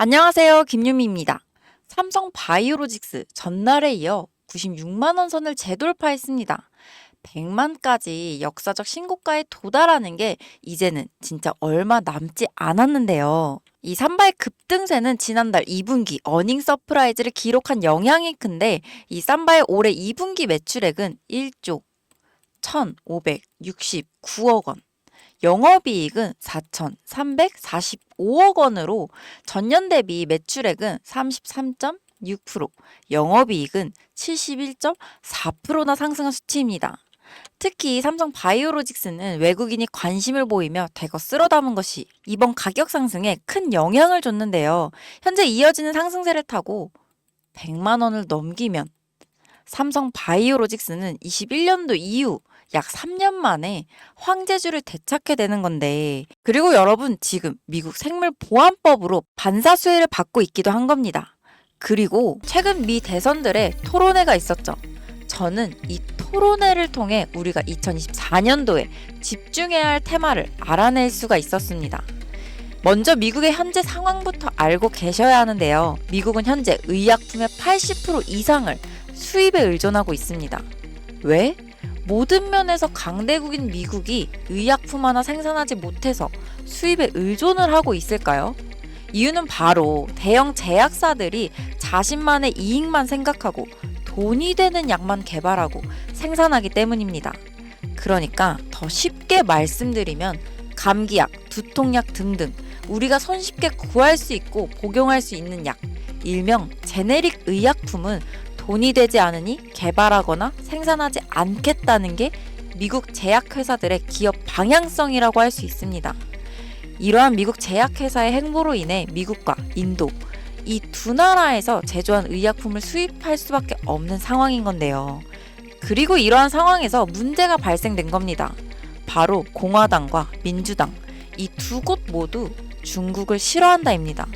안녕하세요. 김유미입니다. 삼성 바이오로직스 전날에 이어 96만 원 선을 재돌파했습니다. 100만까지 역사적 신고가에 도달하는 게 이제는 진짜 얼마 남지 않았는데요. 이 삼바의 급등세는 지난달 2분기 어닝 서프라이즈를 기록한 영향이 큰데 이 삼바의 올해 2분기 매출액은 1조 1,569억 원. 영업이익은 4,345억 원으로 전년 대비 매출액은 33.6%, 영업이익은 71.4%나 상승한 수치입니다. 특히 삼성 바이오로직스는 외국인이 관심을 보이며 대거 쓸어 담은 것이 이번 가격 상승에 큰 영향을 줬는데요. 현재 이어지는 상승세를 타고 100만 원을 넘기면 삼성 바이오로직스는 21년도 이후 약 3년 만에 황제주를 되찾게 되는 건데, 그리고 여러분 지금 미국 생물보안법으로 반사수혜를 받고 있기도 한 겁니다. 그리고 최근 미 대선들의 토론회가 있었죠. 저는 이 토론회를 통해 우리가 2024년도에 집중해야 할 테마를 알아낼 수가 있었습니다. 먼저 미국의 현재 상황부터 알고 계셔야 하는데요. 미국은 현재 의약품의 80% 이상을 수입에 의존하고 있습니다. 왜? 모든 면에서 강대국인 미국이 의약품 하나 생산하지 못해서 수입에 의존을 하고 있을까요? 이유는 바로 대형 제약사들이 자신만의 이익만 생각하고 돈이 되는 약만 개발하고 생산하기 때문입니다. 그러니까 더 쉽게 말씀드리면 감기약, 두통약 등등 우리가 손쉽게 구할 수 있고 복용할 수 있는 약, 일명 제네릭 의약품은 돈이 되지 않으니 개발하거나 생산하지 않겠다는 게 미국 제약회사들의 기업 방향성이라고 할 수 있습니다. 이러한 미국 제약회사의 행보로 인해 미국과 인도, 이 두 나라에서 제조한 의약품을 수입할 수밖에 없는 상황인 건데요. 그리고 이러한 상황에서 문제가 발생된 겁니다. 바로 공화당과 민주당, 이 두 곳 모두 중국을 싫어한다입니다.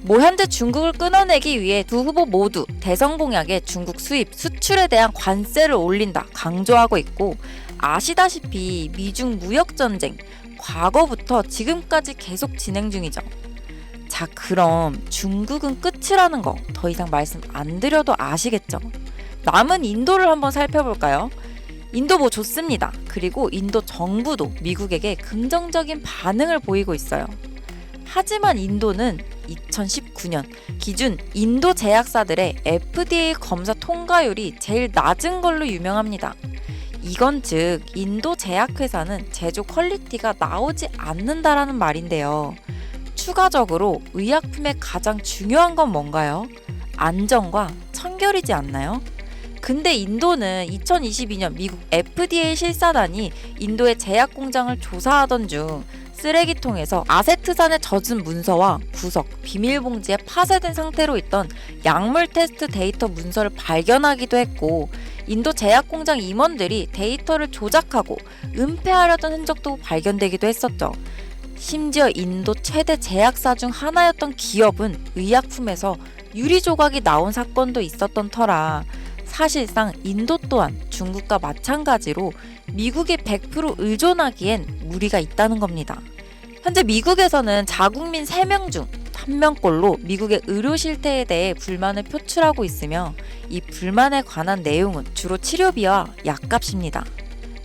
현재 중국을 끊어내기 위해 두 후보 모두 대선 공약에 중국 수입, 수출에 대한 관세를 올린다 강조하고 있고, 아시다시피 미중 무역전쟁 과거부터 지금까지 계속 진행 중이죠. 자, 그럼 중국은 끝이라는 거 더 이상 말씀 안 드려도 아시겠죠? 남은 인도를 한번 살펴볼까요? 인도 좋습니다. 그리고 인도 정부도 미국에게 긍정적인 반응을 보이고 있어요. 하지만 인도는 2019년 기준 인도 제약사들의 FDA 검사 통과율이 제일 낮은 걸로 유명합니다. 이건 즉 인도 제약회사는 제조 퀄리티가 나오지 않는다라는 말인데요. 추가적으로 의약품의 가장 중요한 건 뭔가요? 안전과 청결이지 않나요? 근데 인도는 2022년 미국 FDA 실사단이 인도의 제약 공장을 조사하던 중 쓰레기통에서 아세트산에 젖은 문서와 구석, 비밀봉지에 파쇄된 상태로 있던 약물 테스트 데이터 문서를 발견하기도 했고, 인도 제약공장 임원들이 데이터를 조작하고 은폐하려던 흔적도 발견되기도 했었죠. 심지어 인도 최대 제약사 중 하나였던 기업은 의약품에서 유리 조각이 나온 사건도 있었던 터라, 사실상 인도 또한 중국과 마찬가지로 미국에 100% 의존하기엔 무리가 있다는 겁니다. 현재 미국에서는 자국민 3명 중 1명꼴로 미국의 의료 실태에 대해 불만을 표출하고 있으며, 이 불만에 관한 내용은 주로 치료비와 약값입니다.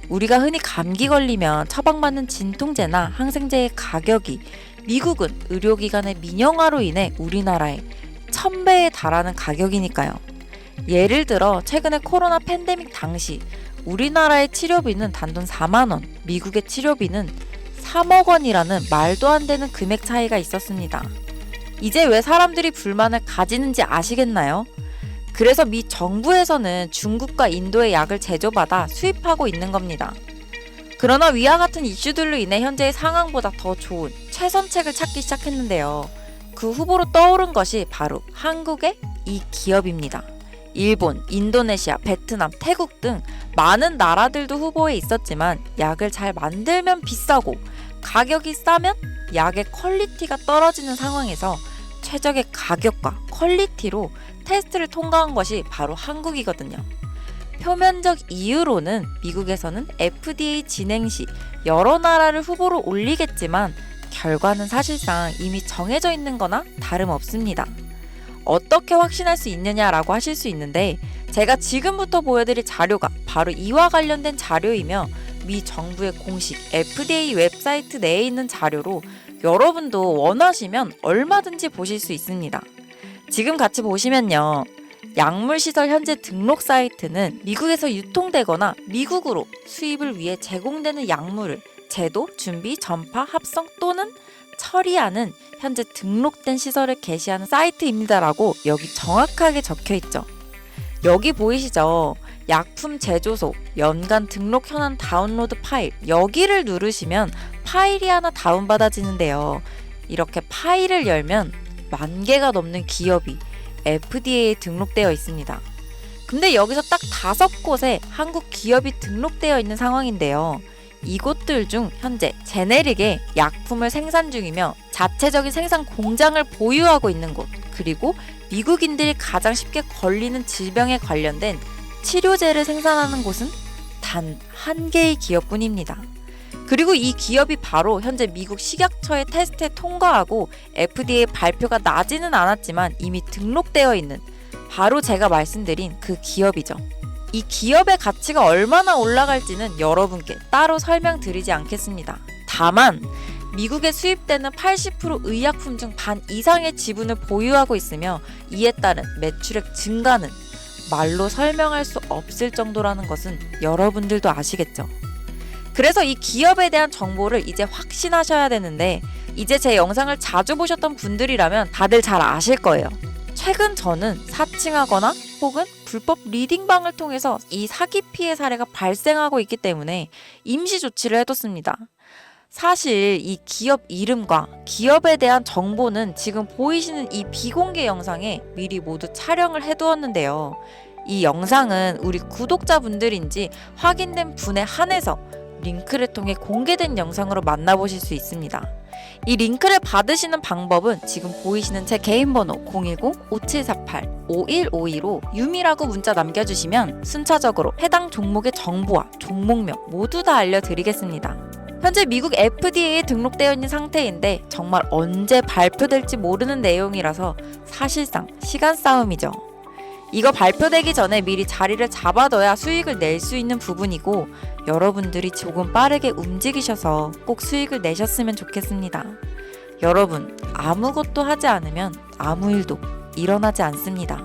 우리가 흔히 감기 걸리면 처방받는 진통제나 항생제의 가격이 미국은 의료기관의 민영화로 인해 우리나라의 1000배에 달하는 가격이니까요. 예를 들어 최근에 코로나 팬데믹 당시 우리나라의 치료비는 단돈 4만 원, 미국의 치료비는 3억 원이라는 말도 안 되는 금액 차이가 있었습니다. 이제 왜 사람들이 불만을 가지는지 아시겠나요? 그래서 미 정부에서는 중국과 인도의 약을 제조받아 수입하고 있는 겁니다. 그러나 위와 같은 이슈들로 인해 현재의 상황보다 더 좋은 최선책을 찾기 시작했는데요. 그 후보로 떠오른 것이 바로 한국의 이 기업입니다. 일본, 인도네시아, 베트남, 태국 등 많은 나라들도 후보에 있었지만 약을 잘 만들면 비싸고 가격이 싸면 약의 퀄리티가 떨어지는 상황에서 최적의 가격과 퀄리티로 테스트를 통과한 것이 바로 한국이거든요. 표면적 이유로는 미국에서는 FDA 진행 시 여러 나라를 후보로 올리겠지만 결과는 사실상 이미 정해져 있는 거나 다름없습니다. 어떻게 확신할 수 있느냐라고 하실 수 있는데, 제가 지금부터 보여드릴 자료가 바로 이와 관련된 자료이며 미 정부의 공식 FDA 웹사이트 내에 있는 자료로 여러분도 원하시면 얼마든지 보실 수 있습니다. 지금 같이 보시면요. 약물시설 현재 등록 사이트는 미국에서 유통되거나 미국으로 수입을 위해 제공되는 약물을 제도, 준비, 전파, 합성 또는 처리하는 현재 등록된 시설을 게시하는 사이트입니다라고 여기 정확하게 적혀있죠. 여기 보이시죠? 약품 제조소, 연간 등록 현황 다운로드 파일, 여기를 누르시면 파일이 하나 다운받아지는데요. 이렇게 파일을 열면 10,000개가 넘는 기업이 FDA에 등록되어 있습니다. 근데 여기서 딱 5곳에 한국 기업이 등록되어 있는 상황인데요. 이곳들 중 현재 제네릭의 약품을 생산 중이며 자체적인 생산 공장을 보유하고 있는 곳, 그리고 미국인들이 가장 쉽게 걸리는 질병에 관련된 치료제를 생산하는 곳은 단 1개의 기업뿐입니다. 그리고 이 기업이 바로 현재 미국 식약처의 테스트에 통과하고 FDA 발표가 나지는 않았지만 이미 등록되어 있는 바로 제가 말씀드린 그 기업이죠. 이 기업의 가치가 얼마나 올라갈지는 여러분께 따로 설명드리지 않겠습니다. 다만 미국에 수입되는 80% 의약품 중 반 이상의 지분을 보유하고 있으며 이에 따른 매출액 증가는 말로 설명할 수 없을 정도라는 것은 여러분들도 아시겠죠? 그래서 이 기업에 대한 정보를 이제 확신하셔야 되는데, 이제 제 영상을 자주 보셨던 분들이라면 다들 잘 아실 거예요. 최근 저는 사칭하거나 혹은 불법 리딩방을 통해서 이 사기 피해 사례가 발생하고 있기 때문에 임시 조치를 해뒀습니다. 사실 이 기업 이름과 기업에 대한 정보는 지금 보이시는 이 비공개 영상에 미리 모두 촬영을 해두었는데요. 이 영상은 우리 구독자분들인지 확인된 분에 한해서 링크를 통해 공개된 영상으로 만나보실 수 있습니다. 이 링크를 받으시는 방법은 지금 보이시는 제 개인 번호 010-5748-5152로 유미라고 문자 남겨주시면 순차적으로 해당 종목의 정보와 종목명 모두 다 알려드리겠습니다. 현재 미국 FDA에 등록되어 있는 상태인데 정말 언제 발표될지 모르는 내용이라서 사실상 시간 싸움이죠. 이거 발표되기 전에 미리 자리를 잡아둬야 수익을 낼 수 있는 부분이고, 여러분들이 조금 빠르게 움직이셔서 꼭 수익을 내셨으면 좋겠습니다. 여러분, 아무것도 하지 않으면 아무 일도 일어나지 않습니다.